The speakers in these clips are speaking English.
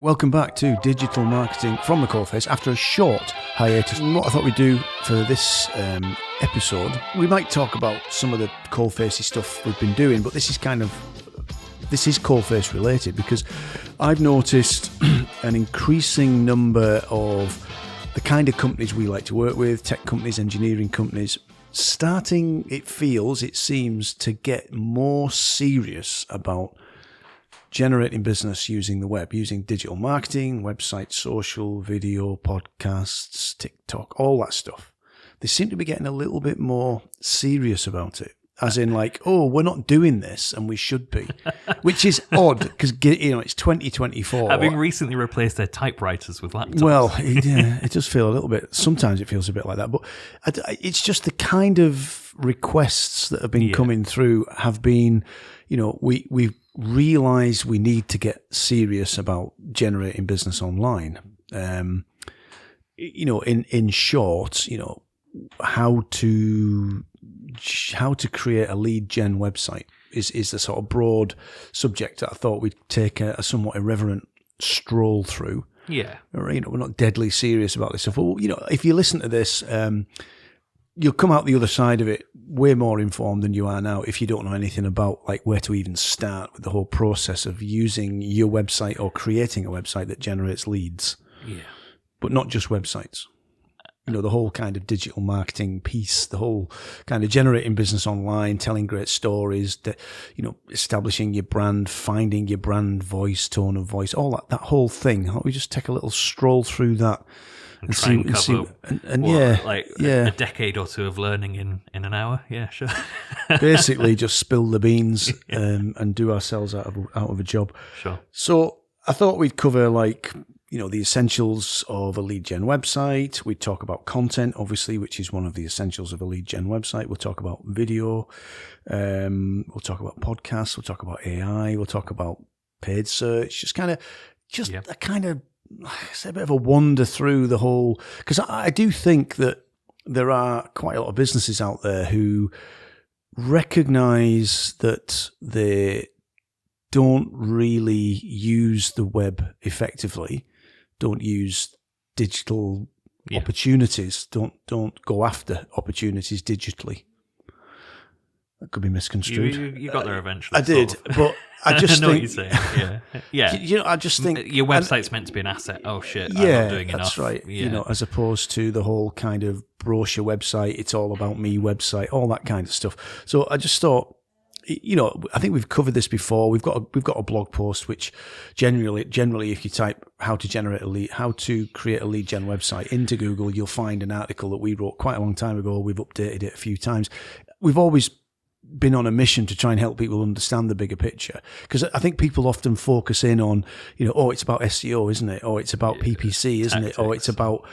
Welcome back to Digital Marketing from the Coalface after a short hiatus. And what I thought we'd do for this episode, we might talk about some of the Coalfacey stuff we've been doing, but this is Coalface related because I've noticed an increasing number of the kind of companies we like to work with, tech companies, engineering companies, starting, it seems, to get more serious about generating business using the web, using digital marketing, website, social, video, podcasts, TikTok, all that stuff. They seem to be getting a little bit more serious about it. As in like, oh, we're not doing this and we should be. Which is odd because, it's 2024. Having recently replaced their typewriters with laptops. Well, it does feel a little bit, sometimes it feels a bit like that. But it's just the kind of requests that have been coming through have been, we realize we need to get serious about generating business online. In short, how to create a lead gen website is the sort of broad subject that I thought we'd take a somewhat irreverent stroll through. Yeah. We're not deadly serious about this stuff. Well, if you listen to this, you'll come out the other side of it way more informed than you are now if you don't know anything about like where to even start with the whole process of using your website or creating a website that generates leads. Yeah. But not just websites. The whole kind of digital marketing piece, the whole kind of generating business online, telling great stories, establishing your brand, finding your brand voice, tone of voice, all that whole thing. Why don't we just take a little stroll through that? And try and cover a decade or two of learning in an hour. Yeah, sure. Basically, just spill the beans and do ourselves out of a job. Sure. So I thought we'd cover the essentials of a lead gen website. We'd talk about content, obviously, which is one of the essentials of a lead gen website. We'll talk about video. We'll talk about podcasts. We'll talk about AI. We'll talk about paid search. It's a bit of a wander through the whole, because I do think that there are quite a lot of businesses out there who recognize that they don't really use the web effectively, don't use digital opportunities, don't go after opportunities digitally. That could be misconstrued. You got there eventually. I did, but I just know think... what you're saying. Yeah. I just think... Your website's meant to be an asset. Oh, shit, yeah, I'm not doing enough. That's right. Yeah. As opposed to the whole kind of brochure website, it's all about me website, all that kind of stuff. So I just thought, I think we've covered this before. We've got a blog post which generally, if you type how to create a lead gen website into Google, you'll find an article that we wrote quite a long time ago. We've updated it a few times. We've always been on a mission to try and help people understand the bigger picture, because I think people often focus in on, it's about SEO, isn't it? Or it's about PPC, isn't it? Or it's about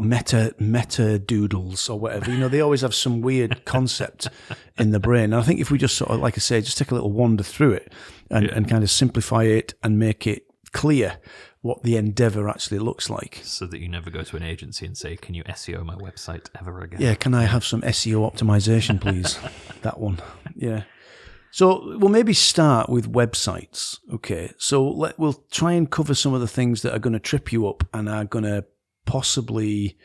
meta doodles or whatever. They always have some weird concept in the brain. And I think if we just sort of, like I say, just take a little wander through it and kind of simplify it and make it clear what the endeavor actually looks like. So that you never go to an agency and say, can you SEO my website ever again? Yeah, can I have some SEO optimization, please? That one. Yeah. So we'll maybe start with websites. Okay. So we'll try and cover some of the things that are going to trip you up and are going to possibly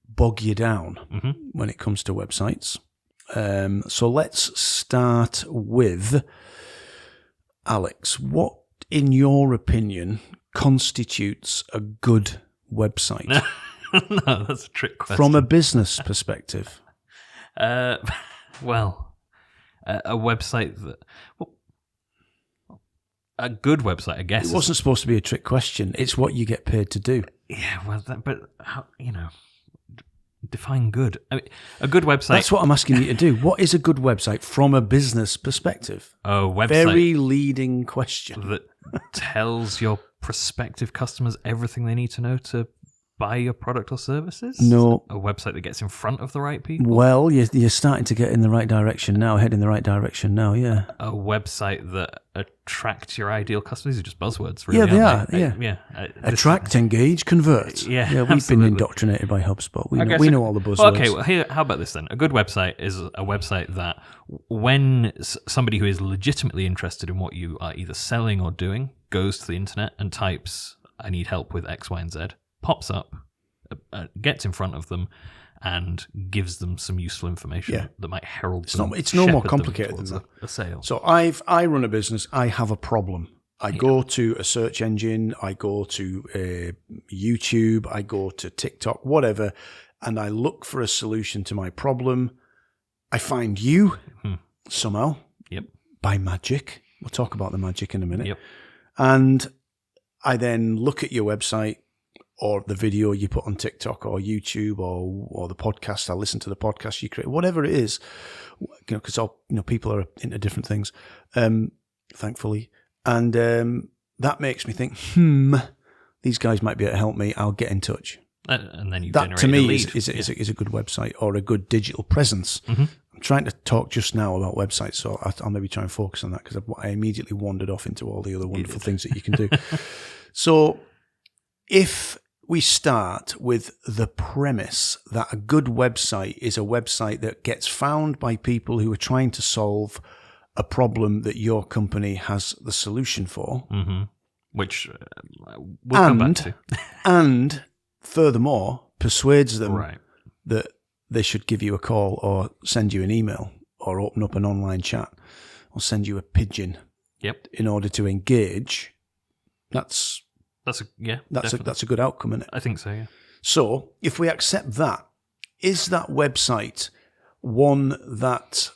bog you down when it comes to websites. So let's start with Alex. What, in your opinion, constitutes a good website? No, that's a trick question. From a business perspective. A website that... a good website, I guess. It wasn't supposed to be a trick question. It's what you get paid to do. Yeah, but how, define good. I mean, a good website... That's what I'm asking you to do. What is a good website from a business perspective? A website... Very leading question. That tells your prospective customers everything they need to know to buy your product or services? No. A website that gets in front of the right people? Well, you're starting to get in the right direction now, head in the right direction now, yeah. A website that attracts your ideal customers? These are just buzzwords, really. Yeah, they are, yeah. Attract, engage, convert. Yeah, we've been indoctrinated by HubSpot. We know all the buzzwords. Okay, well, how about this then? A good website is a website that when somebody who is legitimately interested in what you are either selling or doing goes to the internet and types I need help with X, Y, and Z, pops up, gets in front of them, and gives them some useful information that might herald them. It's no more complicated than that. A sale. So I run a business. I have a problem. I go to a search engine. I go to YouTube. I go to TikTok, whatever, and I look for a solution to my problem. I find you somehow. Yep. By magic. We'll talk about the magic in a minute. Yep. And I then look at your website, or the video you put on TikTok or YouTube or the podcast. I listen to the podcast you create, whatever it is, because people are into different things, thankfully. And that makes me think, these guys might be able to help me. I'll get in touch. And then you that generate to me a lead. is a good website or a good digital presence. Mm-hmm. I'm trying to talk just now about websites, so I'll maybe try and focus on that, because I immediately wandered off into all the other wonderful things that you can do. So if we start with the premise that a good website is a website that gets found by people who are trying to solve a problem that your company has the solution for. Mm-hmm. Which we'll come back to. And furthermore, persuades them right. that they should give you a call or send you an email or open up an online chat or send you a pigeon in order to engage, that's a good outcome, isn't it? I think so, yeah. So if we accept that, is that website one that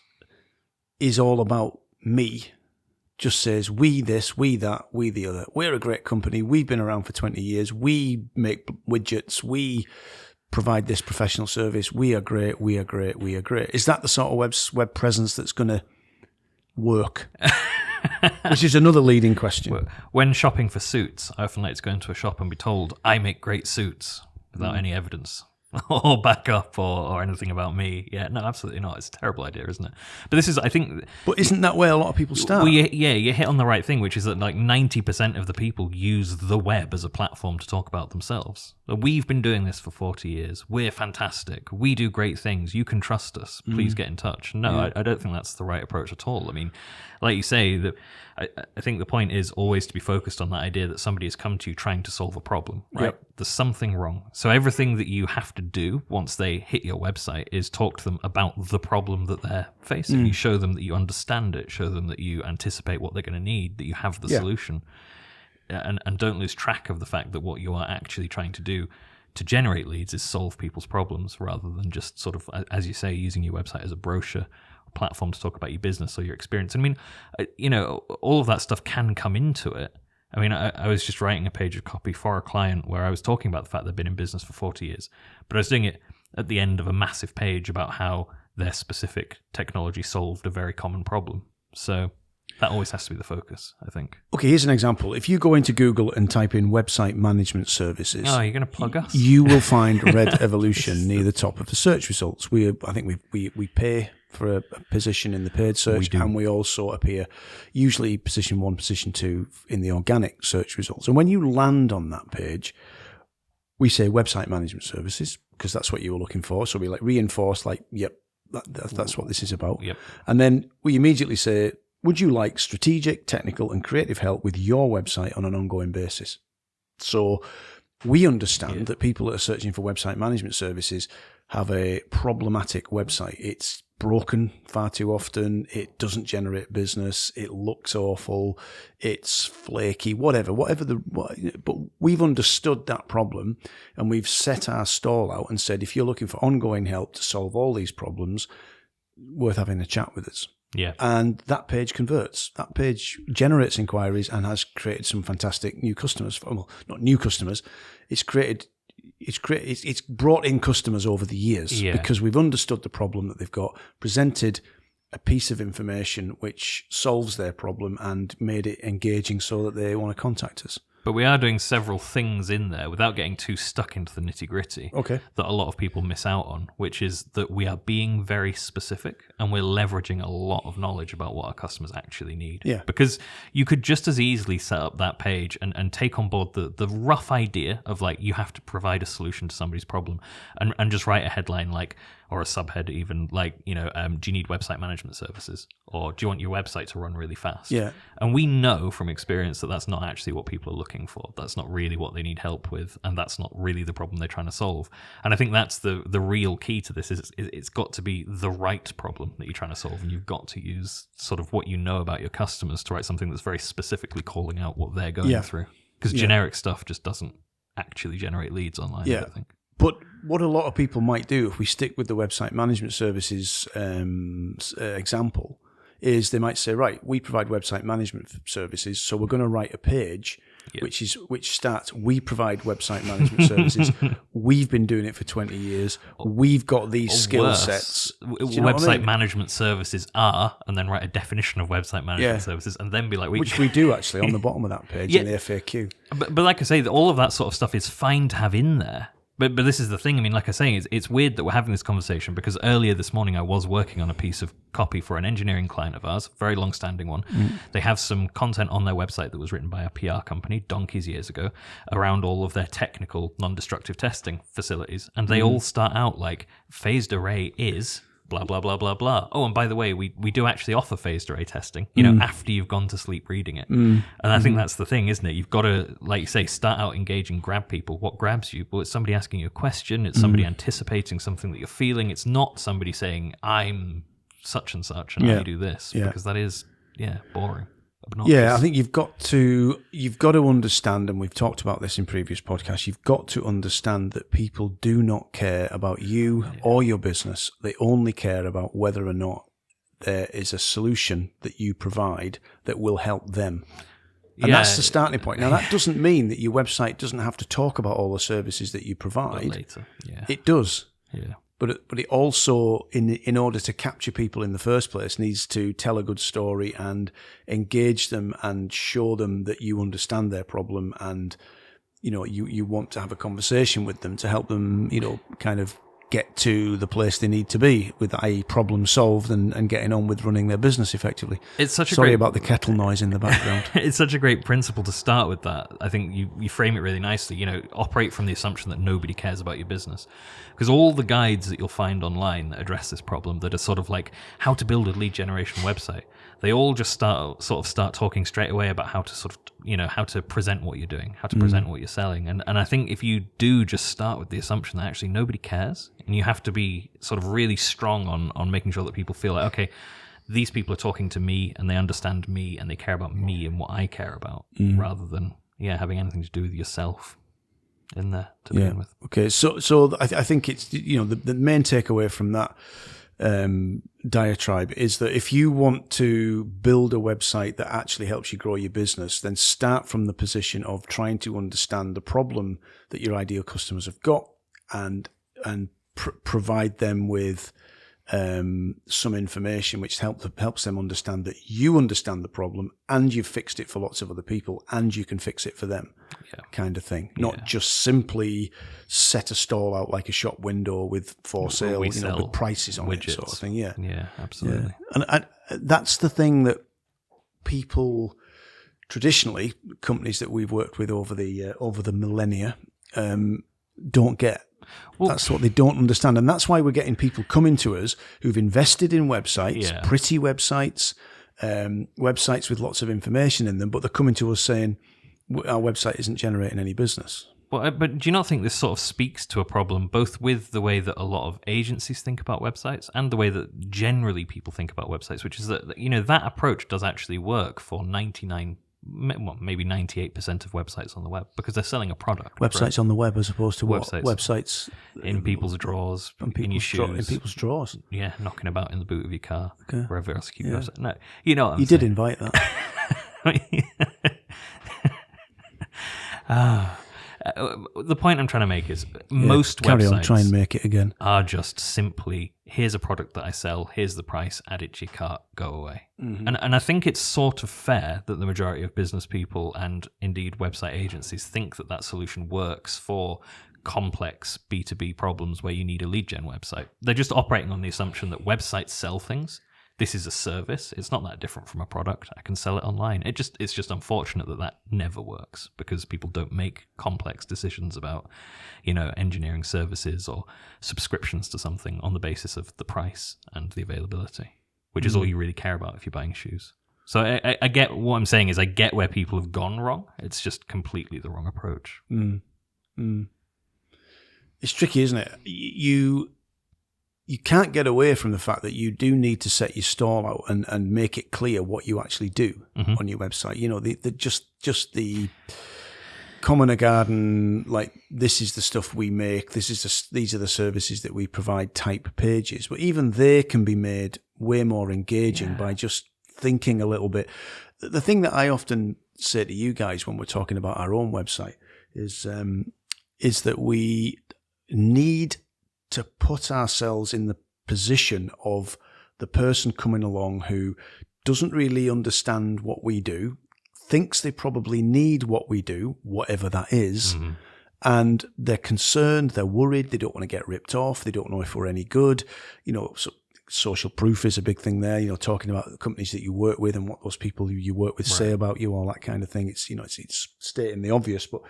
is all about me? Just says, we this, we that, we the other. We're a great company. We've been around for 20 years. We make widgets. We provide this professional service. We are great. We are great. We are great. Is that the sort of web presence that's going to work? Which is another leading question. When shopping for suits, I often like to go into a shop and be told, I make great suits, without any evidence or backup or anything about me. Yeah, no, absolutely not. It's a terrible idea, isn't it? But this is, I think... But isn't that where a lot of people start? Well, you hit on the right thing, which is that like 90% of the people use the web as a platform to talk about themselves. We've been doing this for 40 years. We're fantastic. We do great things. You can trust us. Please get in touch. No, I don't think that's the right approach at all. I mean, like you say, that I think the point is always to be focused on that idea that somebody has come to you trying to solve a problem, right? Yep. There's something wrong. So everything that you have to do once they hit your website is talk to them about the problem that they're facing. You show them that you understand it, show them that you anticipate what they're going to need, that you have the solution, and don't lose track of the fact that what you are actually trying to do to generate leads is solve people's problems, rather than just sort of, as you say, using your website as a brochure platform to talk about your business or your experience. I mean, all of that stuff can come into it. I mean, I was just writing a page of copy for a client where I was talking about the fact they've been in business for 40 years, but I was doing it at the end of a massive page about how their specific technology solved a very common problem. So that always has to be the focus, I think. Okay, here's an example. If you go into Google and type in website management services... Oh, you're going to plug us? You will find Red Evolution near the top of the search results. I think we pay for a position in the paid search, and we also appear usually position 1, position 2 in the organic search results. And when you land on that page, we say website management services, because that's what you were looking for. So we reinforce yep, that's what this is about. Yep. And then we immediately say, would you like strategic, technical, and creative help with your website on an ongoing basis? So we understand that people that are searching for website management services have a problematic website. It's broken far too often. It doesn't generate business. It looks awful. It's flaky, whatever. But we've understood that problem, and we've set our stall out and said, if you're looking for ongoing help to solve all these problems, worth having a chat with us. Yeah. And that page converts. That page generates inquiries and has created some fantastic new customers. Well, not new customers. It's brought in customers over the years because we've understood the problem that they've got, presented a piece of information which solves their problem, and made it engaging so that they want to contact us. But we are doing several things in there without getting too stuck into the nitty-gritty that a lot of people miss out on, which is that we are being very specific and we're leveraging a lot of knowledge about what our customers actually need. Yeah. Because you could just as easily set up that page and take on board the rough idea of you have to provide a solution to somebody's problem and just write a headline like, or a subhead even, like, do you need website management services? Or do you want your website to run really fast? Yeah. And we know from experience that that's not actually what people are looking for. That's not really what they need help with, and that's not really the problem they're trying to solve. And I think that's the real key to this, is it's got to be the right problem that you're trying to solve, and you've got to use sort of what you know about your customers to write something that's very specifically calling out what they're going through. Because generic stuff just doesn't actually generate leads online, I don't think. But what a lot of people might do, if we stick with the website management services example, is they might say, right, we provide website management services, so we're going to write a page which starts, we provide website management services. We've been doing it for 20 years. We've got these skill sets. Website management services are, and then write a definition of website management services, and then be like, which we do actually on the bottom of that page in the FAQ. But like I say, all of that sort of stuff is fine to have in there. But this is the thing. I mean, like I say, it's weird that we're having this conversation, because earlier this morning I was working on a piece of copy for an engineering client of ours, very long-standing one. They have some content on their website that was written by a PR company donkeys years ago around all of their technical non-destructive testing facilities, and they all start out like, phased array is blah, blah, blah, blah, blah. Oh, and by the way, we do actually offer phased array testing, after you've gone to sleep reading it. And I think that's the thing, isn't it? You've got to, like you say, start out engaging, grab people. What grabs you? Well, it's somebody asking you a question. It's somebody anticipating something that you're feeling. It's not somebody saying, I'm such and such and I do this, because that is, boring. Obnoxious. Yeah, I think you've got to understand, and we've talked about this in previous podcasts, you've got to understand that people do not care about you or your business. They only care about whether or not there is a solution that you provide that will help them. And that's the starting point. Now, that doesn't mean that your website doesn't have to talk about all the services that you provide. Later. Yeah. It does. Yeah. But it also, in order to capture people in the first place, needs to tell a good story and engage them and show them that you understand their problem, and you want to have a conversation with them to help them kind of get to the place they need to be, with a problem solved and getting on with running their business effectively. It's such a Sorry about the kettle noise in the background. It's such a great principle to start with that. I think you frame it really nicely. Operate from the assumption that nobody cares about your business. Because all the guides that you'll find online that address this problem, that are sort of like how to build a lead generation website, they all just start talking straight away about how to how to present what you're doing, how to present what you're selling. And I think if you do just start with the assumption that actually nobody cares, and you have to be sort of really strong on making sure that people feel like, okay, these people are talking to me and they understand me and they care about me and what I care about, rather than having anything to do with yourself in there to begin with. Okay, so I think it's the main takeaway from that diatribe is that if you want to build a website that actually helps you grow your business, then start from the position of trying to understand the problem that your ideal customers have got, and provide them with some information which helps them understand that you understand the problem and you've fixed it for lots of other people and you can fix it for them, kind of thing. Not just simply set a stall out like a shop window with for sale, with prices on widgets. It, sort of thing. Yeah, absolutely. Yeah. And that's the thing that people traditionally, companies that we've worked with over the millennia, don't get. Well, that's what they don't understand, and that's why we're getting people coming to us who've invested in websites, pretty websites, websites with lots of information in them, but they're coming to us saying our website isn't generating any business. Well, but do you not think this sort of speaks to a problem, both with the way that a lot of agencies think about websites and the way that generally people think about websites, which is that that approach does actually work for 99%. Well, maybe 98% of websites on the web, because they're selling a product. Websites on the web as opposed to websites in people's drawers, in your shoes, in people's drawers. Yeah, knocking about in the boot of your car, wherever else you keep your website. No, what you did invite that. The point I'm trying to make is most carry websites on, try and make it again. Are just simply, here's a product that I sell, here's the price, add it to your cart, go away. Mm-hmm. And I think it's sort of fair that the majority of business people and indeed website agencies think that solution works for complex B2B problems where you need a lead gen website. They're just operating on the assumption that websites sell things. this is a service. It's not that different from a product. I can sell it online. It's just unfortunate that never works because people don't make complex decisions about, engineering services or subscriptions to something on the basis of the price and the availability, which is all you really care about if you're buying shoes. So I get what I'm saying is I get where people have gone wrong. It's just completely the wrong approach. It's tricky, isn't it? You can't get away from the fact that you do need to set your stall out and make it clear what you actually do on your website. Just the common or garden, like this is the stuff we make, these are the services that we provide type pages. But even they can be made way more engaging by just thinking a little bit. The thing that I often say to you guys when we're talking about our own website is that we need to put ourselves in the position of the person coming along who doesn't really understand what we do, thinks they probably need what we do, whatever that is, and they're concerned, they're worried, they don't want to get ripped off, they don't know if we're any good. So social proof is a big thing there, talking about the companies that you work with and what those people who you work with say about you, all that kind of thing. It's, it's stating the obvious, but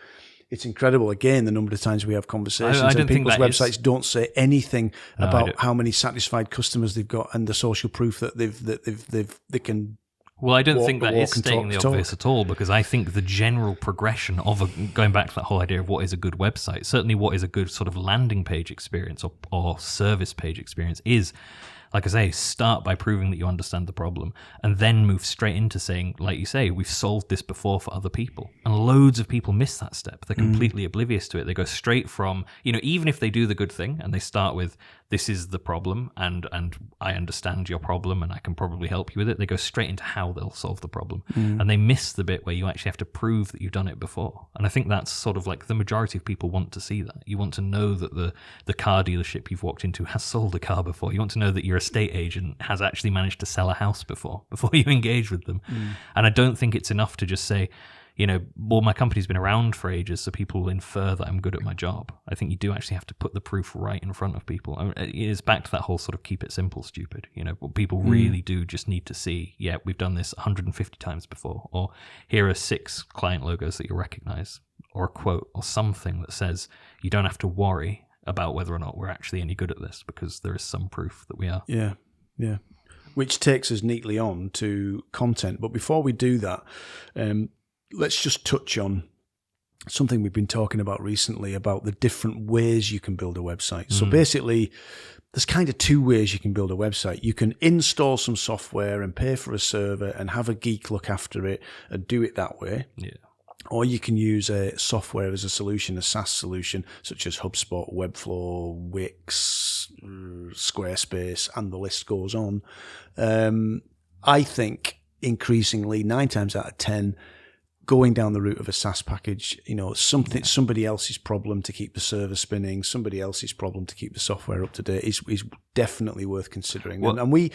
it's incredible, again, the number of times we have conversations and people's websites don't say anything about how many satisfied customers they've got and the social proof that they can. Well, I don't think that is stating the obvious at all, because I think the general progression of going back to that whole idea of what is a good website, certainly what is a good sort of landing page experience or service page experience is, like I say, start by proving that you understand the problem and then move straight into saying, like you say, we've solved this before for other people. And loads of people miss that step. They're completely oblivious to it. They go straight from, even if they do the good thing and they start with, this is the problem and I understand your problem and I can probably help you with it, they go straight into how they'll solve the problem. And they miss the bit where you actually have to prove that you've done it before. And I think that's sort of like the majority of people want to see that. You want to know that the car dealership you've walked into has sold a car before. You want to know that your estate agent has actually managed to sell a house before you engage with them. And I don't think it's enough to just say, well, my company's been around for ages, so people will infer that I'm good at my job. I think you do actually have to put the proof right in front of people. I mean, it is back to that whole sort of keep it simple, stupid. What people really do just need to see, we've done this 150 times before, or here are 6 client logos that you'll recognize, or a quote, or something that says you don't have to worry about whether or not we're actually any good at this, because there is some proof that we are. Yeah. Which takes us neatly on to content. But before we do that, let's just touch on something we've been talking about recently about the different ways you can build a website. So basically, there's kind of 2 ways you can build a website. You can install some software and pay for a server and have a geek look after it and do it that way. Yeah. Or you can use a software as a solution, a SaaS solution, such as HubSpot, Webflow, Wix, Squarespace, and the list goes on. I think increasingly, 9 times out of 10, going down the route of a SaaS package, somebody else's problem to keep the server spinning, somebody else's problem to keep the software up to date is definitely worth considering. Well, and we,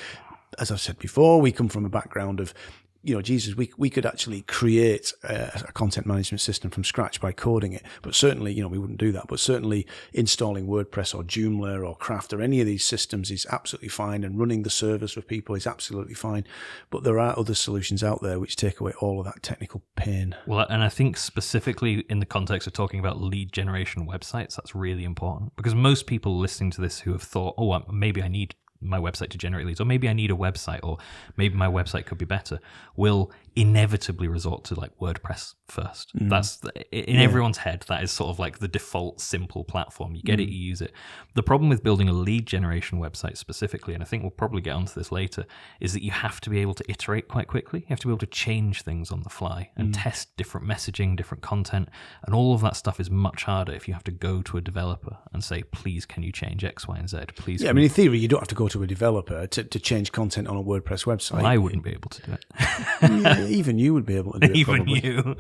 as I've said before, we come from a background of, we could actually create a content management system from scratch by coding it. But certainly, we wouldn't do that. But certainly installing WordPress or Joomla or Craft or any of these systems is absolutely fine. And running the servers for people is absolutely fine. But there are other solutions out there which take away all of that technical pain. Well, and I think specifically in the context of talking about lead generation websites, that's really important. Because most people listening to this who have thought, maybe I need my website to generate leads, or maybe I need a website, or maybe my website could be better, will inevitably resort to like WordPress first. That's in everyone's head. That is sort of like the default simple platform. You get it, you use it. The problem with building a lead generation website specifically, and I think we'll probably get onto this later, is that you have to be able to iterate quite quickly. You have to be able to change things on the fly and test different messaging, different content, and all of that stuff is much harder if you have to go to a developer and say, please, can you change X, Y, and Z? Please. Yeah, in theory, you don't have to go to a developer to change content on a WordPress website. Well, I wouldn't be able to do it. Even you would be able to do it. Even probably. you.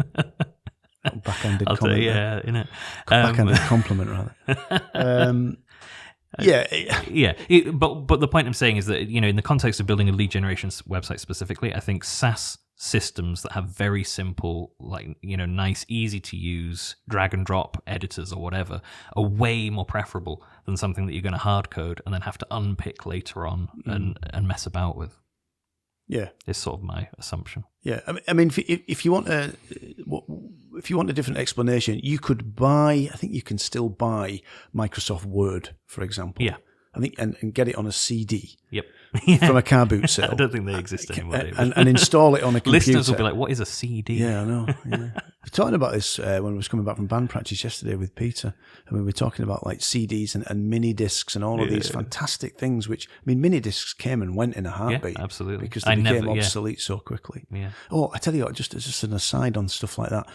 Backhanded comment. Backhanded compliment, rather. But the point I'm saying is that, in the context of building a lead generation website specifically, I think SaaS systems that have very simple, nice, easy to use drag and drop editors or whatever are way more preferable than something that you're going to hard code and then have to unpick later on and mess about with. Yeah. Is sort of my assumption. Yeah, I mean, if you want a different explanation, you could buy. I think you can still buy Microsoft Word, for example. Yeah. I think and get it on a CD. Yep. From a car boot sale. I don't think they exist anymore. And install it on a computer. Listeners will be like, "What is a CD?" Yeah, I know. Yeah. We're talking about this when I was coming back from band practice yesterday with Peter. I mean, we're talking about like CDs and mini discs and all of these fantastic things. Which I mean, mini discs came and went in a heartbeat. Yeah, absolutely. Because they became obsolete so quickly. Yeah. Oh, I tell you what, just an aside on stuff like that.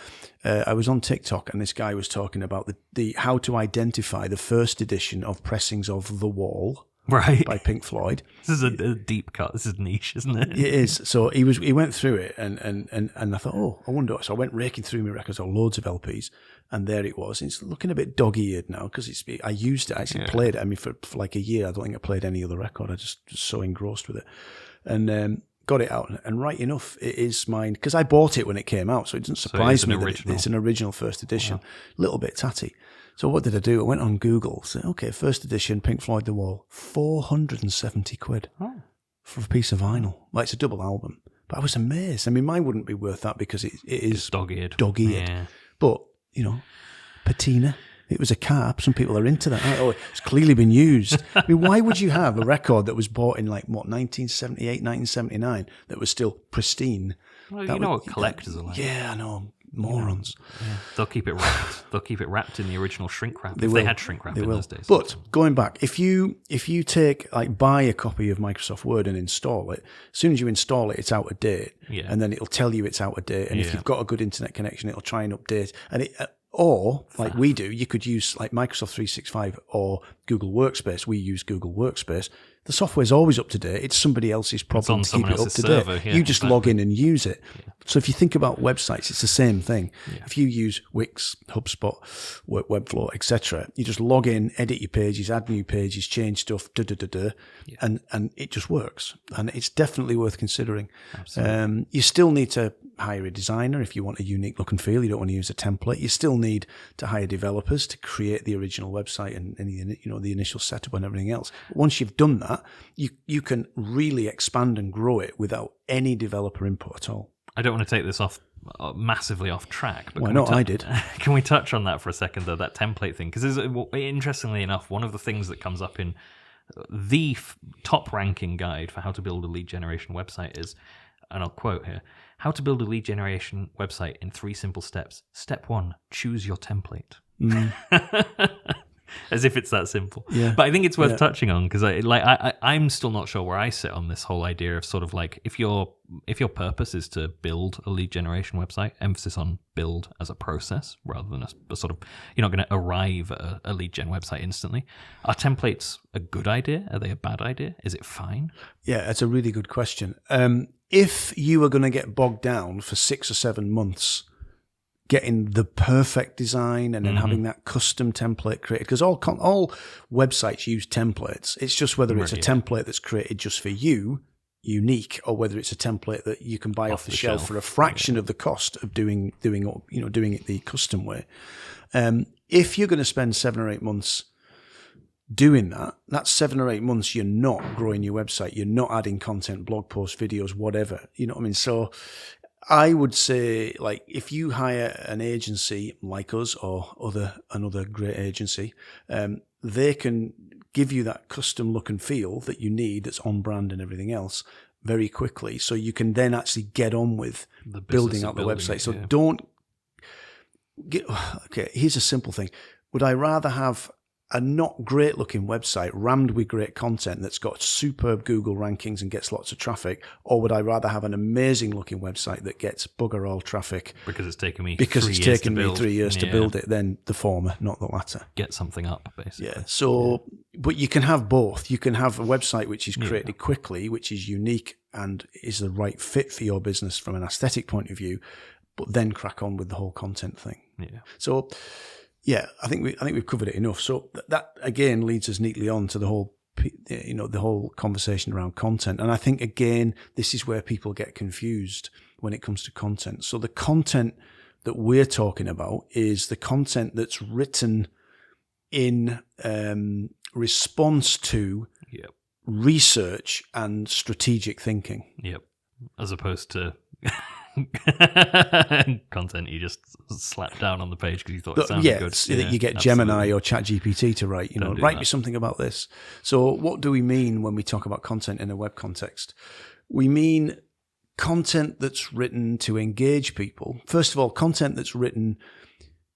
I was on TikTok and this guy was talking about the how to identify the first edition of pressings of The Wall. Right. By Pink Floyd. This is a deep cut. This is niche, isn't it? It is. So he went through it and I thought, oh, I wonder. So I went raking through my records, or loads of LPs, and there it was. It's looking a bit dog-eared now because I used it. I actually played it. I mean, for like a year, I don't think I played any other record. I just was so engrossed with it. And got it out. And right enough, it is mine. Because I bought it when it came out, so it doesn't surprise me that it's an original first edition. A little bit tatty. So what did I do? I went on Google, said, okay, first edition, Pink Floyd The Wall, 470 quid for a piece of vinyl. Well, it's a double album. But I was amazed. I mean, mine wouldn't be worth that because it is dog-eared. Yeah. But, patina. It was a carp. Some people are into that. Oh, it's clearly been used. I mean, why would you have a record that was bought in 1978, 1979 that was still pristine? Well, you know what collectors are like. Yeah, I know. Morons. Yeah. They'll keep it wrapped. They'll keep it wrapped in the original shrink wrap. They had shrink wrap in those days. But going back, if you take buy a copy of Microsoft Word and install it, as soon as you install it, it's out of date, and then it'll tell you it's out of date. And if you've got a good internet connection, it'll try and update. And or like we do, you could use like Microsoft 365 or Google Workspace. We use Google Workspace. The software's always up to date. It's somebody else's problem to keep it up to date. You just log in and use it. Yeah. So if you think about websites, it's the same thing. Yeah. If you use Wix, HubSpot, Webflow, etc., you just log in, edit your pages, add new pages, change stuff, and it just works. And it's definitely worth considering. You still need to hire a designer if you want a unique look and feel. You don't want to use a template. You still need to hire developers to create the original website and the initial setup and everything else. But once you've done that, you can really expand and grow it without any developer input at all. I don't want to take this massively off track. But why not? I did. Can we touch on that for a second, though, that template thing? Because interestingly enough, one of the things that comes up in the top ranking guide for how to build a lead generation website is, and I'll quote here, how to build a lead generation website in 3 simple steps. Step 1, choose your template. As if it's that simple. Yeah. But I think it's worth touching on because I'm still not sure where I sit on this whole idea of sort of like if your purpose is to build a lead generation website, emphasis on build as a process rather than a sort of, you're not going to arrive at a lead gen website instantly. Are templates a good idea? Are they a bad idea? Is it fine? Yeah, that's a really good question. If you are going to get bogged down for 6 or 7 months getting the perfect design and then having that custom template created, because all websites use templates. It's just whether it's a template that's created just for you, unique, or whether it's a template that you can buy off the shelf for a fraction of the cost of doing it the custom way. If you're going to spend 7 or 8 months doing that, that's 7 or 8 months you're not growing your website. You're not adding content, blog posts, videos, whatever. You know what I mean? So I would say, like, if you hire an agency like us or another great agency, they can give you that custom look and feel that you need that's on brand and everything else very quickly. So you can then actually get on with building out the website. So don't get, okay, here's a simple thing. Would I rather have a not great looking website rammed with great content that's got superb Google rankings and gets lots of traffic, or would I rather have an amazing looking website that gets bugger all traffic because it's taken me 3 years to build it? Then the former, not the latter. Get something up, basically. Yeah. So, but you can have both. You can have a website which is created quickly, which is unique and is the right fit for your business from an aesthetic point of view, but then crack on with the whole content thing. Yeah. So, yeah, I think we've covered it enough. So that again leads us neatly on to the whole conversation around content. And I think again, this is where people get confused when it comes to content. So the content that we're talking about is the content that's written in response to research and strategic thinking. Yep. as opposed to content you just slapped down on the page because you thought it sounded good. That you get Gemini or ChatGPT to write, write me something about this. So what do we mean when we talk about content in a web context? We mean content that's written to engage people. First of all, content that's written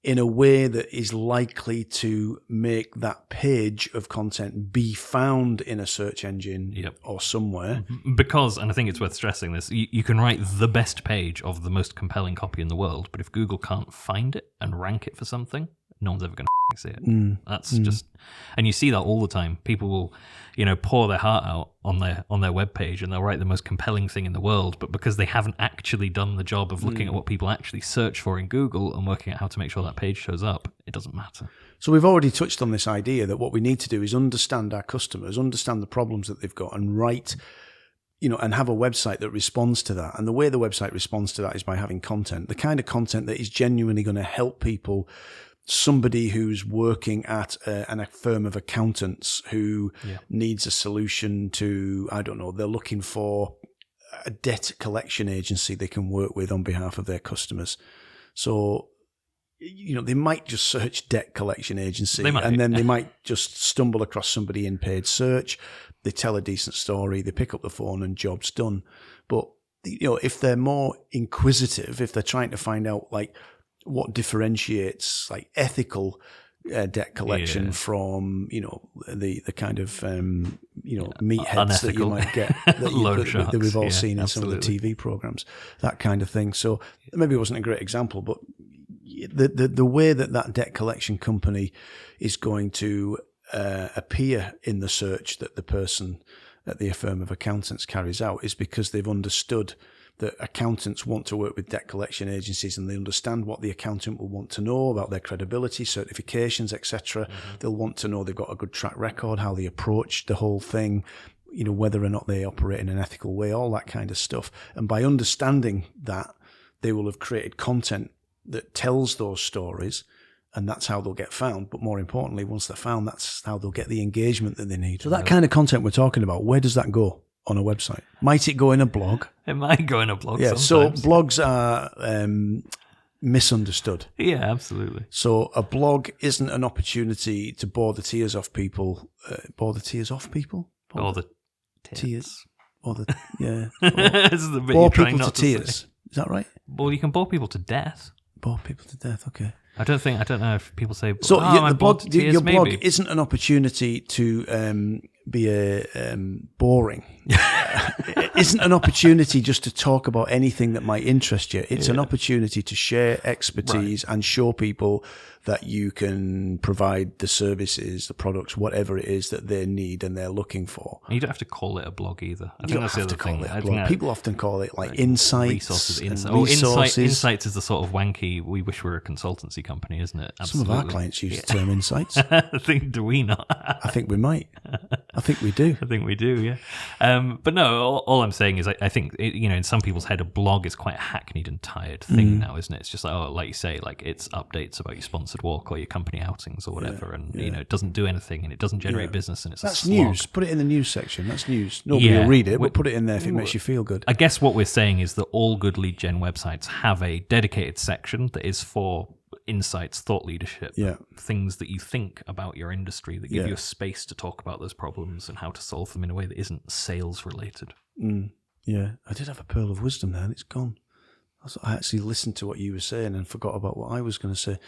in a way that is likely to make that page of content be found in a search engine or somewhere. Because, and I think it's worth stressing this, you can write the best page of the most compelling copy in the world, but if Google can't find it and rank it for something, no one's ever going to see it. That's just, and you see that all the time. People will, pour their heart out on their web page, and they'll write the most compelling thing in the world, but because they haven't actually done the job of looking at what people actually search for in Google and working out how to make sure that page shows up, it doesn't matter. So we've already touched on this idea that what we need to do is understand our customers, understand the problems that they've got, and write, and have a website that responds to that. And the way the website responds to that is by having content, the kind of content that is genuinely going to help people. Somebody who's working at a firm of accountants who needs a solution to, I don't know, they're looking for a debt collection agency they can work with on behalf of their customers. So, they might just search debt collection agency and then they might just stumble across somebody in paid search. They tell a decent story, they pick up the phone and job's done. But, if they're more inquisitive, if they're trying to find out what differentiates ethical debt collection from the kind of meatheads that you might get that we've all seen in some of the TV programs, that kind of thing. So maybe it wasn't a great example, but the way that debt collection company is going to appear in the search that the person at the firm of accountants carries out is because they've understood that accountants want to work with debt collection agencies, and they understand what the accountant will want to know about their credibility, certifications, etc. They'll want to know they've got a good track record, how they approach the whole thing, whether or not they operate in an ethical way, all that kind of stuff. And by understanding that, they will have created content that tells those stories, and that's how they'll get found. But more importantly, once they're found, that's how they'll get the engagement that they need. So that kind of content we're talking about, where does that go? On a website? Might it go in a blog? It might go in a blog sometimes. So blogs are misunderstood. Yeah, absolutely. So a blog isn't an opportunity to bore the tears off people. Bore the tears off people? Bore the tears. Or the, yeah. This is the bit bore you're trying people not to tears. Say. Is that right? Well, you can bore people to death. Bore people to death, okay. I don't know if people say, so your blog maybe. Isn't an opportunity to be boring. It isn't an opportunity just to talk about anything that might interest you. It's an opportunity to share expertise and show people that you can provide the services, the products, whatever it is that they need and they're looking for. And you don't have to call it a blog either. You don't have to call it a blog. People often call it insights. Resources. Insights is the sort of wanky, we wish we were a consultancy company, isn't it? Some Absolutely. of our clients use the term insights. Do we not? I think we might. I think we do. I think we do, yeah. But no, all I'm saying is I think, in some people's head, a blog is quite a hackneyed and tired thing now, isn't it? It's just like you say, it's updates about your sponsored walk or your company outings or whatever, it doesn't do anything and it doesn't generate business, and that's news. Put it in the news section. That's news. Nobody will read it, but put it in there if it makes you feel good. I guess what we're saying is that all good lead gen websites have a dedicated section that is for insights, thought leadership, things that you think about your industry that give you a space to talk about those problems and how to solve them in a way that isn't sales related. Yeah, I did have a pearl of wisdom there and it's gone. I actually listened to what you were saying and forgot about what I was going to say.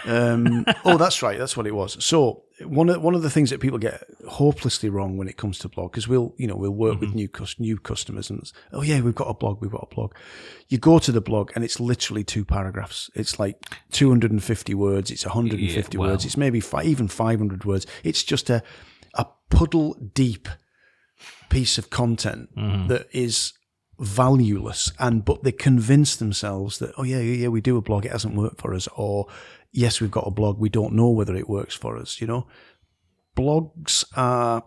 Oh, that's right. That's what it was. So one of the things that people get hopelessly wrong when it comes to blog, because we'll work with new customers and we've got a blog. You go to the blog and it's literally 2 paragraphs. It's like 250 words. It's 150 words. It's maybe even 500 words. It's just a puddle deep piece of content that is valueless, but they convince themselves that we do a blog, it hasn't worked for us, or yes, we've got a blog, we don't know whether it works for us. Blogs are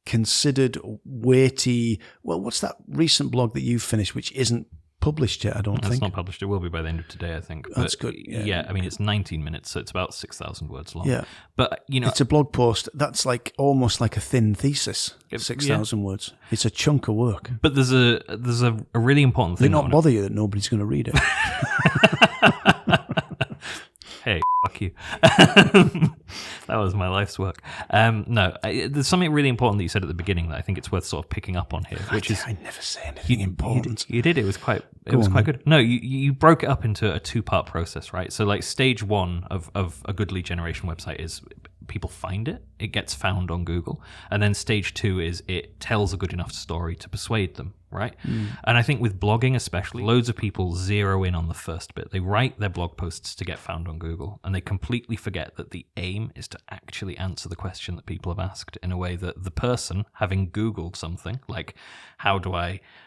considered weighty. Well, what's that recent blog that you finished which isn't published yet, I don't It's think. not published. It will be by the end of today, I think. But That's good, yeah. I mean, it's 19 minutes, so it's about 6,000 words long. Yeah. But, you know, It's a blog post that's like almost like a thin thesis, Yeah. 6,000 words. It's a chunk of work. but there's a really important They thing. not bother you that nobody's going to read it. Hey, fuck you. That was my life's work. No, there's something really important that you said at the beginning that I think it's worth sort of picking up on here, which is I never say anything important. you did. It was quite on, good. No, you broke it up into a 2-part process, right? So like stage 1 of a good lead generation website is people find it, it gets found on Google, and then stage 2 is it tells a good enough story to persuade them, right? And I think with blogging especially, loads of people zero in on the first bit. They write their blog posts to get found on Google, and they completely forget that the aim is to actually answer the question that people have asked in a way that the person, having Googled something like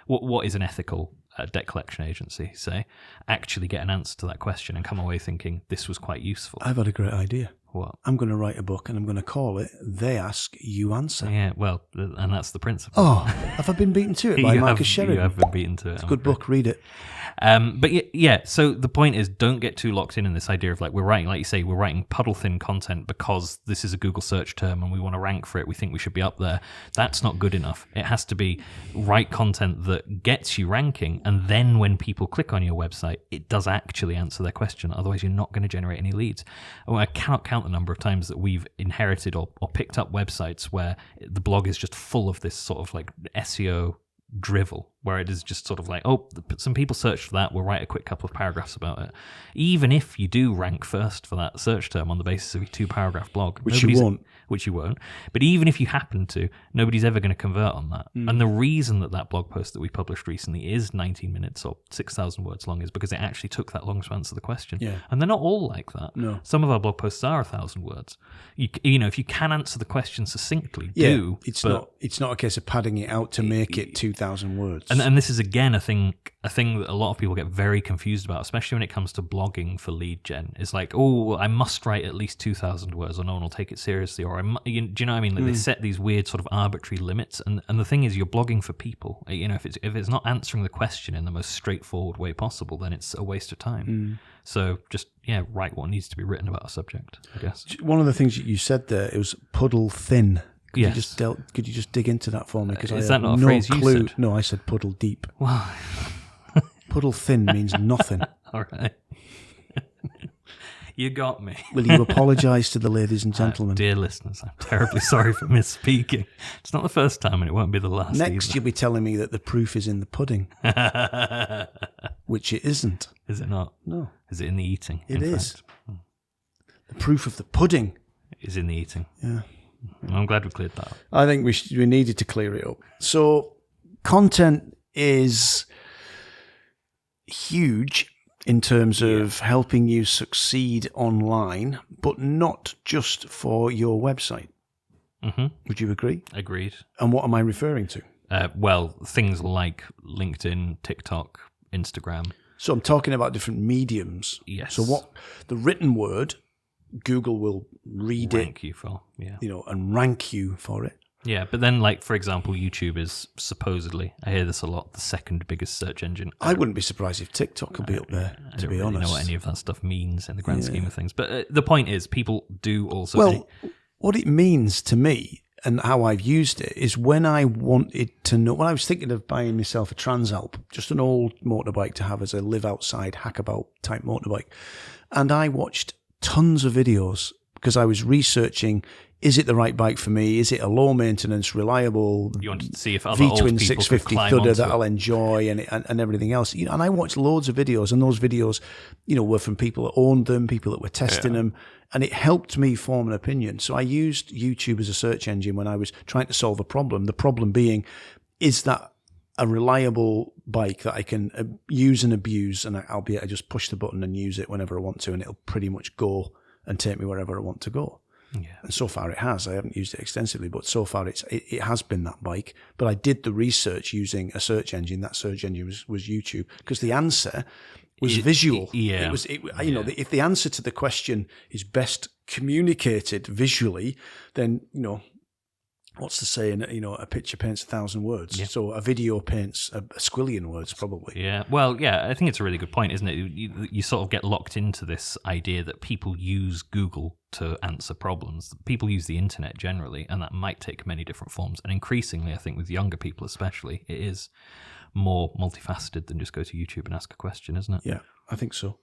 what is an ethical debt collection agency, say, actually get an answer to that question and come away thinking this was quite useful. I've had a great idea. What? I'm going to write a book and I'm going to call it They Ask, You Answer. Yeah, well, and that's the principle. Oh, have I been beaten to it by Marcus Sheridan? You have been beaten to it. It's a good book, read it. But yeah, so the point is, don't get too locked in this idea of like, we're writing, like you say, we're writing puddle thin content because this is a Google search term and we want to rank for it. We think we should be up there. That's not good enough. It has to be write content that gets you ranking. And then when people click on your website, it does actually answer their question. Otherwise, you're not going to generate any leads. I cannot count the number of times that we've inherited or picked up websites where the blog is just full of this sort of like SEO drivel, where it is just sort of like, oh, some people searched for that, we'll write a quick couple of paragraphs about it. Even if you do rank first for that search term on the basis of a 2-paragraph blog, which you won't, but even if you happen to, nobody's ever going to convert on that. And the reason that blog post that we published recently is 19 minutes or 6,000 words long is because it actually took that long to answer the question. Yeah. And they're not all like that. No. Some of our blog posts are 1,000 words. You know, if you can answer the question succinctly, do. It's not a case of padding it out to make it 2,000 words. And this is again a thing that a lot of people get very confused about, especially when it comes to blogging for lead gen. It's like, oh, I must write at least 2,000 words, or no one will take it seriously, or do you know what I mean? Like they set these weird sort of arbitrary limits, and the thing is, you're blogging for people. You know, if it's not answering the question in the most straightforward way possible, then it's a waste of time. So just write what needs to be written about a subject, I guess. One of the things that you said there, it was puddle thin. Could Yes. you just dig into that for me? Because I Is have that not a no phrase you clue. said? No, I said puddle deep. Well, Puddle thin means nothing. all right. You got me. Will you apologise to the ladies and gentlemen? Dear listeners, I'm terribly sorry for misspeaking. It's not the first time and it won't be the last Next, either. you'll be telling me that the proof is in the pudding, which it isn't. Is it not? No, Is it in the eating? it in is. fact? The proof of the pudding. Is in the eating. Yeah. Well, I'm glad we cleared that up. I think we needed to clear it up. So, content is huge in terms of helping you succeed online, but not just for your website. Mm-hmm. Would you agree? Agreed. And what am I referring to? Well, things like LinkedIn, TikTok, Instagram. So I'm talking about different mediums. Yes. So what the written word, Google will read Rank you for. Yeah. it, and rank you for it. Yeah, but then, like, for example, YouTube is supposedly, I hear this a lot, the second biggest search engine. I wouldn't be surprised if TikTok could be up there, I to don't be really honest. know what any of that stuff means in the grand scheme of things. But the point is, people do also... Well, what it means to me and how I've used it is when I wanted to know, when I was thinking of buying myself a Transalp, just an old motorbike to have as a live outside, hack about type motorbike. And I watched tons of videos because I was researching, is it the right bike for me? Is it a low maintenance, reliable You wanted to see if other old V-twin people 650 could climb thudder onto that it. I'll enjoy and everything else. And I watched loads of videos, and those videos, were from people that owned them, people that were testing them, and it helped me form an opinion. So I used YouTube as a search engine when I was trying to solve a problem. The problem being, is that a reliable bike that I can use and abuse, and I'll be able to just push the button and use it whenever I want to, and it'll pretty much go and take me wherever I want to go. Yeah. And so far it has. I haven't used it extensively, but so far it has been that bike. But I did the research using a search engine. That search engine was YouTube, because the answer was visual. Yeah. If the answer to the question is best communicated visually, then, what's the saying? You know, a picture paints 1,000 words. Yeah. So a video paints a squillion words, probably. Yeah. Well, yeah, I think it's a really good point, isn't it? You sort of get locked into this idea that people use Google to answer problems. People use the internet generally, and that might take many different forms. And increasingly, I think with younger people especially, it is more multifaceted than just go to YouTube and ask a question, isn't it? Yeah, I think so.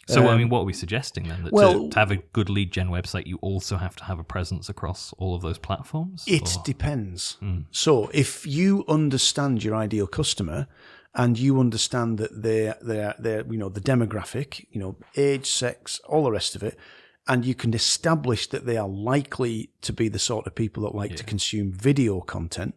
So, I mean, what are we suggesting then? That well, to have a good lead gen website, you also have to have a presence across all of those platforms? It depends. So if you understand your ideal customer and you understand that they're you know, the demographic, you know, age, sex, all the rest of it, and you can establish that they are likely to be the sort of people that like to consume video content,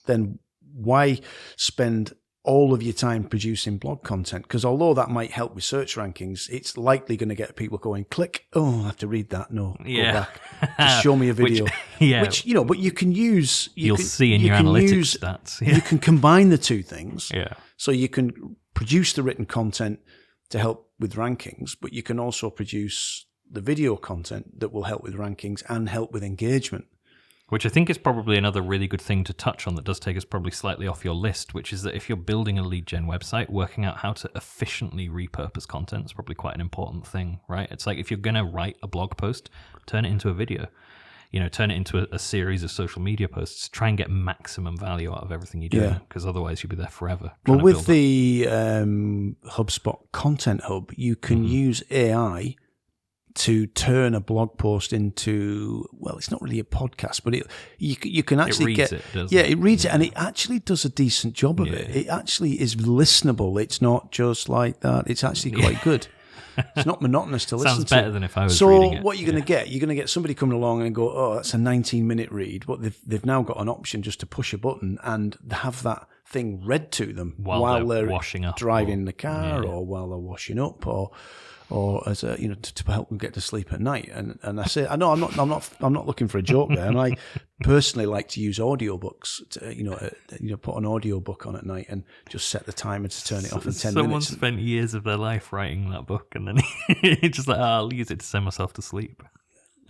then why spend all of your time producing blog content? Because although that might help with search rankings, it's likely going to get people going, click, oh, I have to read that. No, go back. Just show me a video. Which, you know, but you can use... You'll see in your analytics stats. You can combine the two things. Yeah. So you can produce the written content to help with rankings, but you can also produce the video content that will help with rankings and help with engagement. Which I think is probably another really good thing to touch on that does take us probably slightly off your list, which is that if you're building a lead gen website, working out how to efficiently repurpose content is probably quite an important thing, right? It's like if you're going to write a blog post, turn it into a video. You know, turn it into a series of social media posts. Try and get maximum value out of everything you do, because otherwise you'll be there forever. Well, with the HubSpot Content Hub, you can use AI to turn a blog post into, well, it's not really a podcast, but you can actually it reads it, and it actually does a decent job of it. It actually is listenable. It's not just like that. It's actually quite good. It's not monotonous to listen to. Sounds better than if I was reading it. So what you're going to get, you're going to get somebody coming along and go, oh, that's a 19-minute read. But they've now got an option just to push a button and have that thing read to them while they're washing up, driving the car, or while they're washing up, or as a, you know, to help them get to sleep at night. And I say, I know I'm not looking for a joke there. And I personally like to use audiobooks to, put an audiobook on at night and just set the timer to turn it off in 10 minutes. Someone spent years of their life writing that book, and then he just like, I'll use it to send myself to sleep.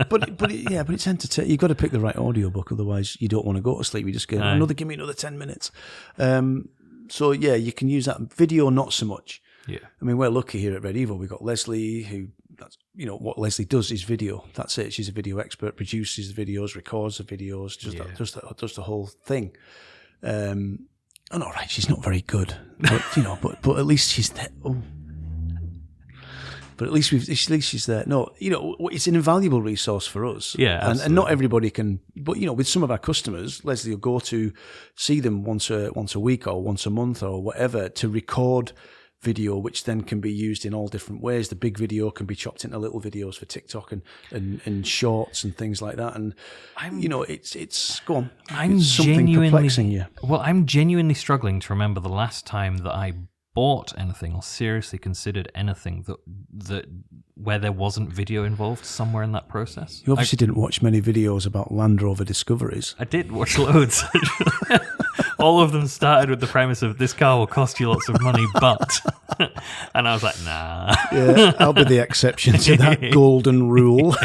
but it's entertaining. You've got to pick the right audiobook, otherwise you don't want to go to sleep. You just go, give me another 10 minutes. So yeah, you can use that. Video, not so much. Yeah, I mean, we're lucky here at Red Evo. We've got Leslie, who, that's, you know, what Leslie does is video. That's it. She's a video expert, produces the videos, records the videos, does the whole thing. And all right, she's not very good, but you know, but at least she's there. Oh. But at least she's there. No, you know, it's an invaluable resource for us. Yeah, and not everybody can. But you know, with some of our customers, Leslie will go to see them once a week or once a month or whatever to record video, which then can be used in all different ways. The big video can be chopped into little videos for TikTok and shorts and things like that. And it's go on. I'm something perplexing you. Well, I'm genuinely struggling to remember the last time that I bought anything or seriously considered anything that where there wasn't video involved somewhere in that process. You obviously didn't watch many videos about Land Rover discoveries. I did watch loads. All of them started with the premise of this car will cost you lots of money, but... And I was like, nah. Yeah, I'll be the exception to that golden rule.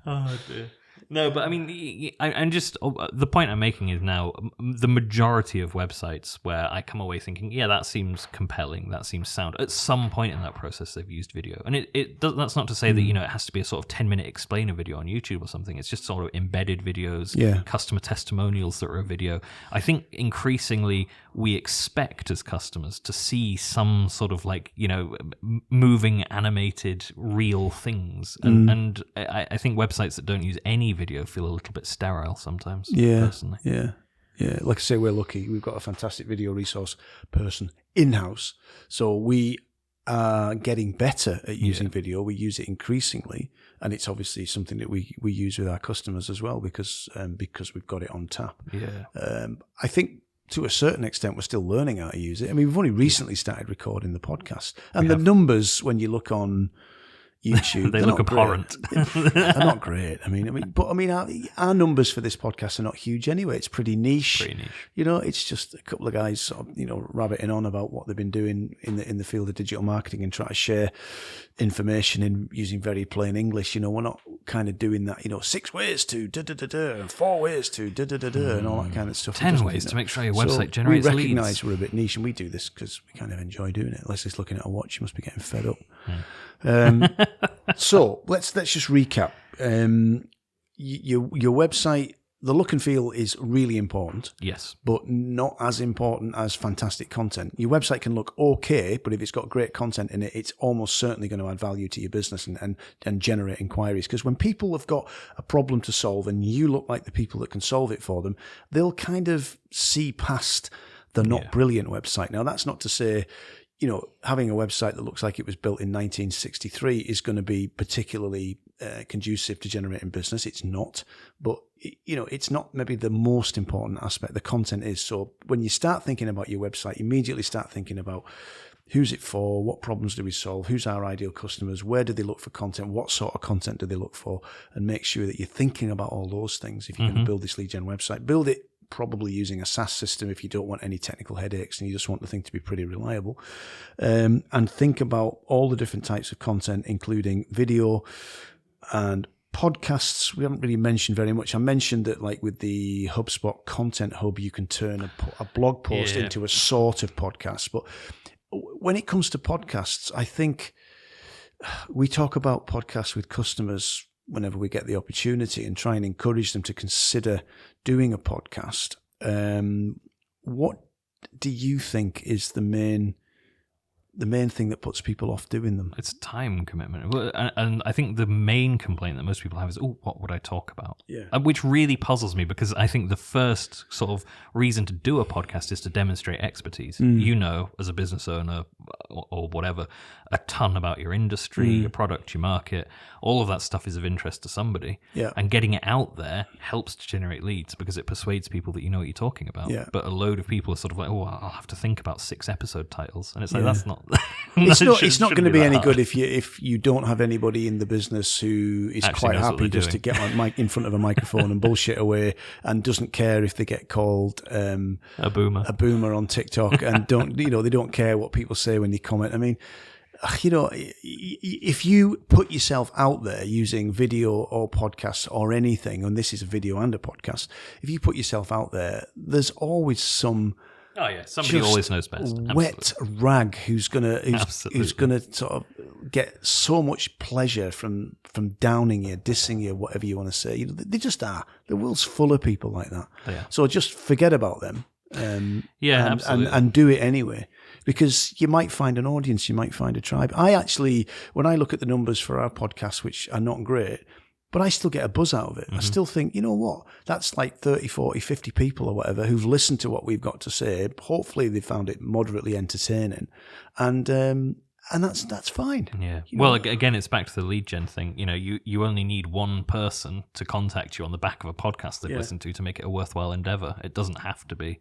Oh, dear. No, but I mean, I'm just, the point I'm making is now the majority of websites where I come away thinking, yeah, that seems compelling, that seems sound. At some point in that process, they've used video. And that's not to say that, you know, it has to be a sort of 10-minute explainer video on YouTube or something. It's just sort of embedded videos, customer testimonials that are a video. I think increasingly we expect as customers to see some sort of like, you know, moving, animated, real things. And I think websites that don't use any video feel a little bit sterile sometimes. Personally. Yeah. Like I say, we're lucky. We've got a fantastic video resource person in-house. So we are getting better at using video. We use it increasingly. And it's obviously something that we use with our customers as well because we've got it on tap. Yeah. I think to a certain extent, we're still learning how to use it. I mean, we've only recently started recording the podcast. And the numbers, when you look on YouTube, they look abhorrent. They're not great. I mean, our numbers for this podcast are not huge anyway. It's pretty niche. You know, it's just a couple of guys sort of, you know, rabbiting on about what they've been doing in the field of digital marketing and trying to share information in using very plain English. You know, kind of doing that, 6 ways to da-da-da-da and 4 ways to da-da-da-da and all that kind of stuff. 10 ways to make sure your website generates leads. leads. We recognise we're a bit niche, and we do this because we kind of enjoy doing it. Leslie's looking at a watch. She must be getting fed up. So let's just recap. Your website, the look and feel is really important. Yes. But not as important as fantastic content. Your website can look okay, but if it's got great content in it, it's almost certainly going to add value to your business and generate inquiries. Because when people have got a problem to solve and you look like the people that can solve it for them, they'll kind of see past the not brilliant website. Now, that's not to say, having a website that looks like it was built in 1963 is going to be particularly conducive to generating business. It's not. But, it's not maybe the most important aspect. The content is. So when you start thinking about your website, immediately start thinking about who's it for, what problems do we solve, who's our ideal customers, where do they look for content, what sort of content do they look for, and make sure that you're thinking about all those things. If you're going to build this lead gen website, build it probably using a SaaS system if you don't want any technical headaches and you just want the thing to be pretty reliable. And think about all the different types of content, including video and podcasts. We haven't really mentioned very much. I mentioned that, like with the HubSpot Content Hub, you can turn a blog post into a sort of podcast. But when it comes to podcasts, I think we talk about podcasts with customers whenever we get the opportunity and try and encourage them to consider doing a podcast. What do you think is the main thing that puts people off doing them? It's time commitment. And I think the main complaint that most people have is, what would I talk about? Yeah. Which really puzzles me, because I think the first sort of reason to do a podcast is to demonstrate expertise. As a business owner or whatever, a ton about your industry, your product, your market. All of that stuff is of interest to somebody. Yeah. And getting it out there helps to generate leads because it persuades people that you know what you're talking about. Yeah. But a load of people are sort of like, I'll have to think about 6 episode titles. And it's like, that's not... It's not going to be any good if you don't have anybody in the business who is Actually quite happy just to get on in front of a microphone and bullshit away and doesn't care if they get called a boomer on TikTok and they don't care what people say when they comment. I mean, if you put yourself out there using video or podcasts or anything, and this is a video and a podcast, if you put yourself out there, there's always some... Oh yeah, somebody always knows best. Wet rag who's gonna sort of get so much pleasure from downing you, dissing you, whatever you want to say. They just are. The world's full of people like that. Yeah. So just forget about them. Absolutely. And do it anyway, because you might find an audience, you might find a tribe. I actually, when I look at the numbers for our podcast, which are not great, but I still get a buzz out of it. I still think, you know what, that's like 30, 40, 50 people or whatever who've listened to what we've got to say. Hopefully they found it moderately entertaining. And that's fine. Yeah. Well, again, it's back to the lead gen thing. You only need one person to contact you on the back of a podcast they've listened to make it a worthwhile endeavor. It doesn't have to be,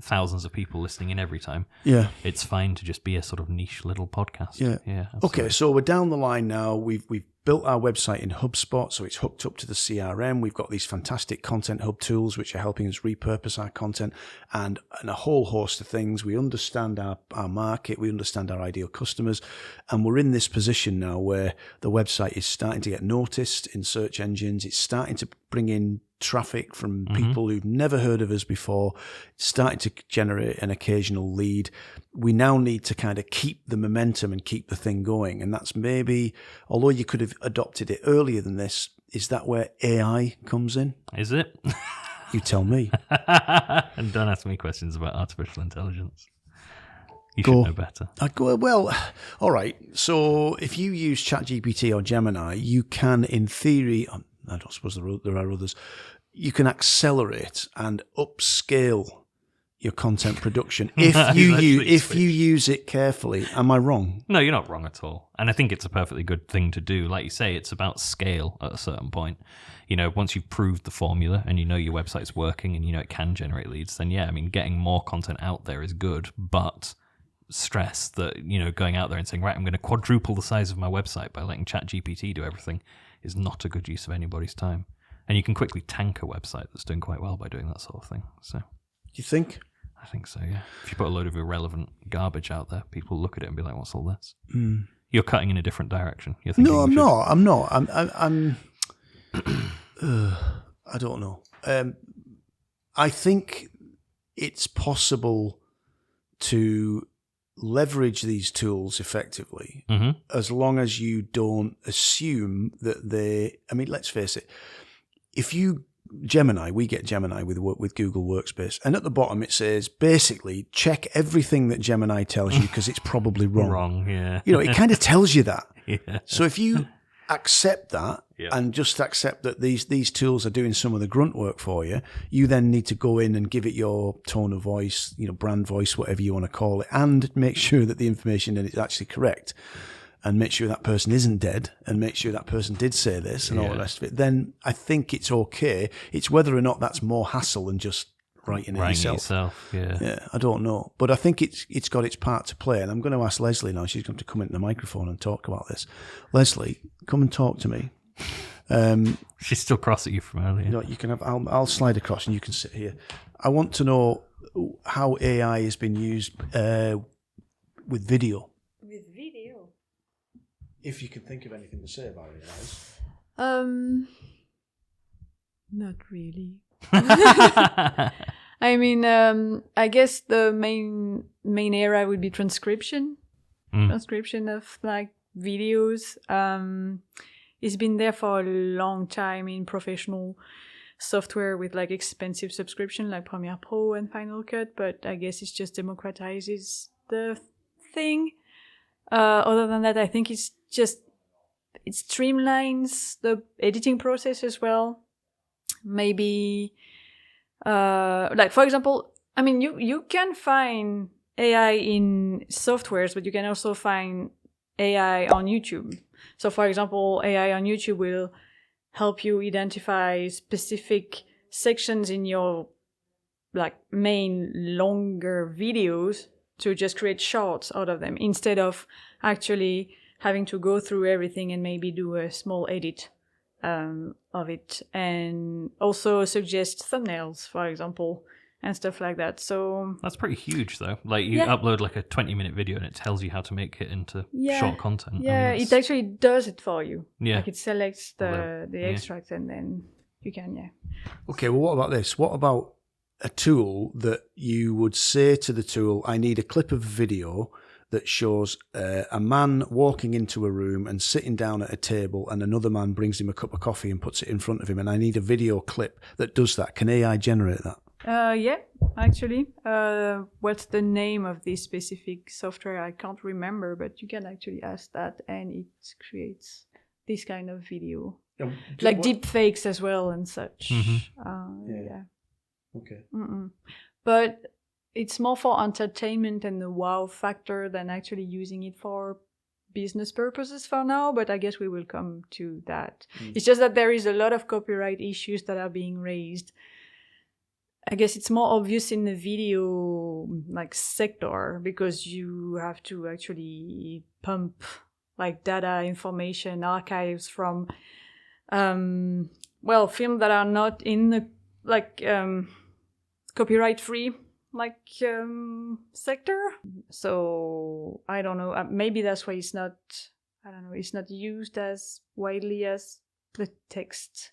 thousands of people listening in every time. Yeah. It's fine to just be a sort of niche little podcast. Yeah. Yeah. Okay, so we're down the line now. We've built our website in HubSpot, so it's hooked up to the CRM. We've got these fantastic Content Hub tools which are helping us repurpose our content and a whole host of things. We understand our market, we understand our ideal customers, and we're in this position now where the website is starting to get noticed in search engines. It's starting to bring in traffic from people who've never heard of us before. It's starting to generate an occasional lead. We now need to kind of keep the momentum and keep the thing going. And that's maybe, although you could have adopted it earlier than this, is that where AI comes in? Is it? You tell me. And don't ask me questions about artificial intelligence. You should know better. I'd go, well, all right. So if you use ChatGPT or Gemini, you can, in theory, I don't suppose there are others, you can accelerate and upscale your content production if you use it carefully. Am I wrong? No, you're not wrong at all. And I think it's a perfectly good thing to do. Like you say, it's about scale at a certain point. Once you've proved the formula and your website's working and it can generate leads, then getting more content out there is good, but stress that, going out there and saying, right, I'm going to quadruple the size of my website by letting ChatGPT do everything is not a good use of anybody's time. And you can quickly tank a website that's doing quite well by doing that sort of thing. So, you think? I think so, yeah. If you put a load of irrelevant garbage out there, people look at it and be like, what's all this? You're cutting in a different direction. No, I'm not. I don't know. I think it's possible to leverage these tools effectively as long as you don't assume that I mean, let's face it. If you Gemini, we get Gemini with Google Workspace, and at the bottom it says basically check everything that Gemini tells you because it's probably wrong. Wrong, yeah. It kind of tells you that. Yeah. So if you accept that and just accept that these tools are doing some of the grunt work for you, you then need to go in and give it your tone of voice, brand voice, whatever you want to call it, and make sure that the information in it is actually correct, and make sure that person isn't dead, and make sure that person did say this and all the rest of it. Then I think it's okay. It's whether or not that's more hassle than just writing it yourself. Yeah, I don't know, but I think it's got its part to play. And I'm going to ask Leslie now. She's going to come into the microphone and talk about this. Leslie, come and talk to me. She's still cross at you from earlier. You can have. I'll slide across and you can sit here. I want to know how AI has been used with video. With video. If you can think of anything to say about it, guys. Not really. I mean, I guess the main area would be transcription. Transcription of like videos. It's been there for a long time in professional software with like expensive subscription like Premiere Pro and Final Cut, but I guess it just democratizes the thing. Other than that, I think it streamlines the editing process as well. Maybe, like for example, I mean, you can find AI in softwares, but you can also find AI on YouTube. So for example, AI on YouTube will help you identify specific sections in your like main longer videos to just create shorts out of them instead of actually having to go through everything and maybe do a small edit of it, and also suggest thumbnails, for example, and stuff like that. So that's pretty huge, though. Like you upload like a 20-minute video and it tells you how to make it into short content. Yeah, it actually does it for you. Yeah, like it selects the extract and then you can. Yeah. Okay. Well, what about this? What about a tool that you would say to the tool, "I need a clip of video that shows a man walking into a room and sitting down at a table, and another man brings him a cup of coffee and puts it in front of him, and I need a video clip that does that." Can AI generate that? Yeah, actually. What's the name of this specific software? I can't remember, but you can actually ask that, and it creates this kind of video, like deep fakes as well and such. Yeah. Okay. But it's more for entertainment and the wow factor than actually using it for business purposes for now, but I guess we will come to that. It's just that there is a lot of copyright issues that are being raised. I guess it's more obvious in the video like sector because you have to actually pump like data, information, archives from film that are not in the like copyright free sector. So I don't know, maybe that's why it's not used as widely as the text.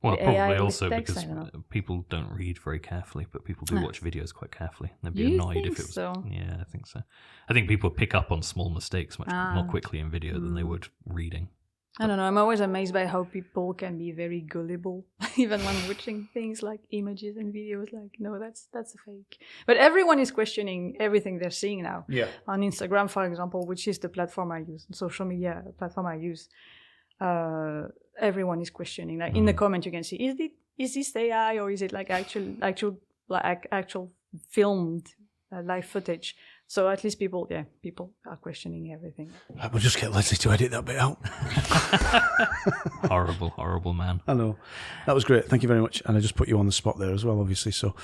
Well, the probably AI also text, because people don't read very carefully, but people do watch videos quite carefully. They'd be You annoyed think if it was. so? Yeah, I think so. I think people pick up on small mistakes much more quickly in video than they would reading. I don't know. I'm always amazed by how people can be very gullible, even when watching things like images and videos. Like, no, that's a fake. But everyone is questioning everything they're seeing now. Yeah. On Instagram, for example, which is the platform I use, social media platform I use. Everyone is questioning. Like in the comment, you can see: is this AI or is it like actual filmed live footage? So at least people are questioning everything. We'll just get Leslie to edit that bit out. Horrible man. I know. That was great. Thank you very much. And I just put you on the spot there as well, obviously. So,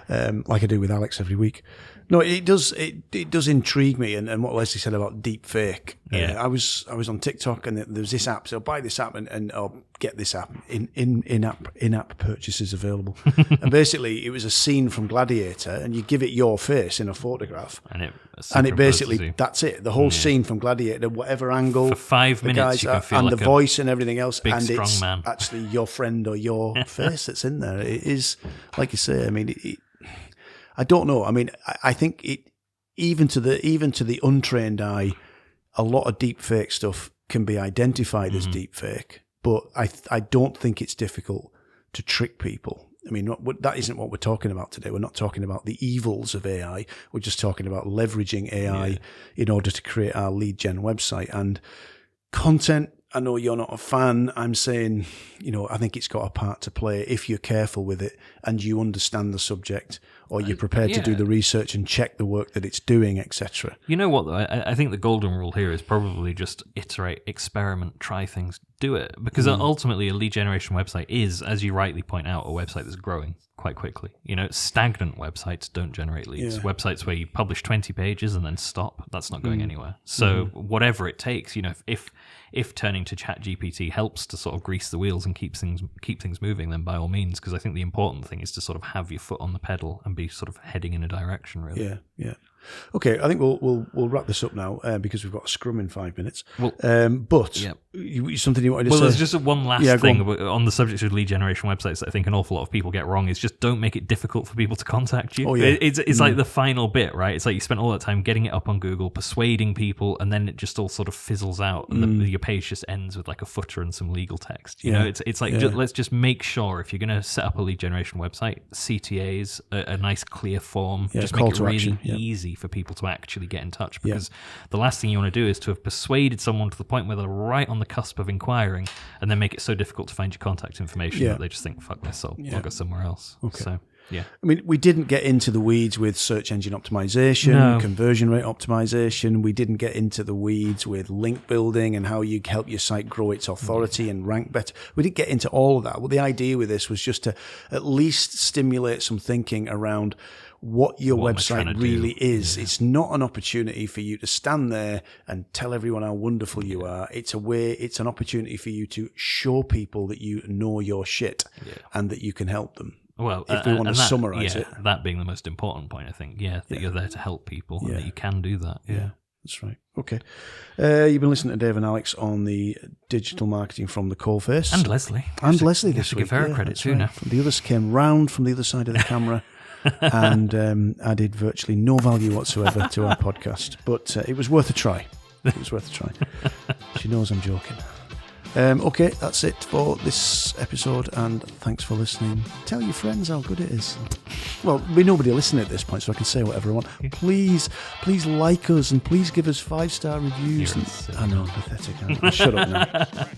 like I do with Alex every week. No, it does intrigue me. And what Leslie said about deep fake. Yeah. I was on TikTok and there's this app. So buy this app and I'll get this app in-app purchases available. And basically it was a scene from Gladiator and you give it your face in a photograph. And and it basically, that's it. The whole scene from Gladiator, whatever angle. For 5 minutes, guys you can feel and like the voice and everything else. big, and strong it's man. actually your friend or your face that's in there. It is, like you say, I mean, I don't know. I mean, I think even to the untrained eye, a lot of deep fake stuff can be identified as deep fake, but I don't think it's difficult to trick people. I mean, that isn't what we're talking about today. We're not talking about the evils of AI. We're just talking about leveraging AI in order to create our lead gen website. And content, I know you're not a fan. I'm saying, I think it's got a part to play if you're careful with it and you understand the subject, or you're prepared to do the research and check the work that it's doing, etc. You know what, though? I think the golden rule here is probably just iterate, experiment, try things, do it. Because ultimately, a lead generation website is, as you rightly point out, a website that's growing quite quickly. Stagnant websites don't generate leads. Yeah. Websites where you publish 20 pages and then stop, that's not going anywhere. So whatever it takes, if turning to ChatGPT helps to sort of grease the wheels and keep things moving, then by all means, because I think the important thing is to sort of have your foot on the pedal and be sort of heading in a direction, really. Yeah. Okay, I think we'll wrap this up now because we've got a scrum in 5 minutes. Well, something you wanted to say? Well, there's just one last thing go on the subject of lead generation websites that I think an awful lot of people get wrong is just don't make it difficult for people to contact you. Oh, yeah. It's like the final bit, right? It's like you spent all that time getting it up on Google, persuading people, and then it just all sort of fizzles out, and your page just ends with like a footer and some legal text. You know, it's like let's just make sure if you're going to set up a lead generation website, CTAs, a nice clear form, just make it really easy for people to actually get in touch, because the last thing you want to do is to have persuaded someone to the point where they're right on the cusp of inquiring and then make it so difficult to find your contact information that they just think, fuck this, I'll go somewhere else. Okay. So, yeah. I mean, we didn't get into the weeds with search engine optimization, conversion rate optimization. We didn't get into the weeds with link building and how you help your site grow its authority and rank better. We didn't get into all of that. Well, the idea with this was just to at least stimulate some thinking around what your website really is. Yeah. It's not an opportunity for you to stand there and tell everyone how wonderful you are. It's an opportunity for you to show people that you know your shit and that you can help them. Well, if we want to summarize it. That being the most important point, I think, that you're there to help people and that you can do that. Yeah, that's right. Okay. You've been listening to Dave and Alex on the digital marketing from the coalface. And Leslie. And Leslie this week. Give her credit too now. The others came round from the other side of the camera and added virtually no value whatsoever to our podcast. But it was worth a try. She knows I'm joking. Okay, that's it for this episode, and thanks for listening. Tell your friends how good it is. Well, nobody will listen at this point, so I can say whatever I want. Please like us, and please give us 5-star reviews. I know, pathetic. Shut up now.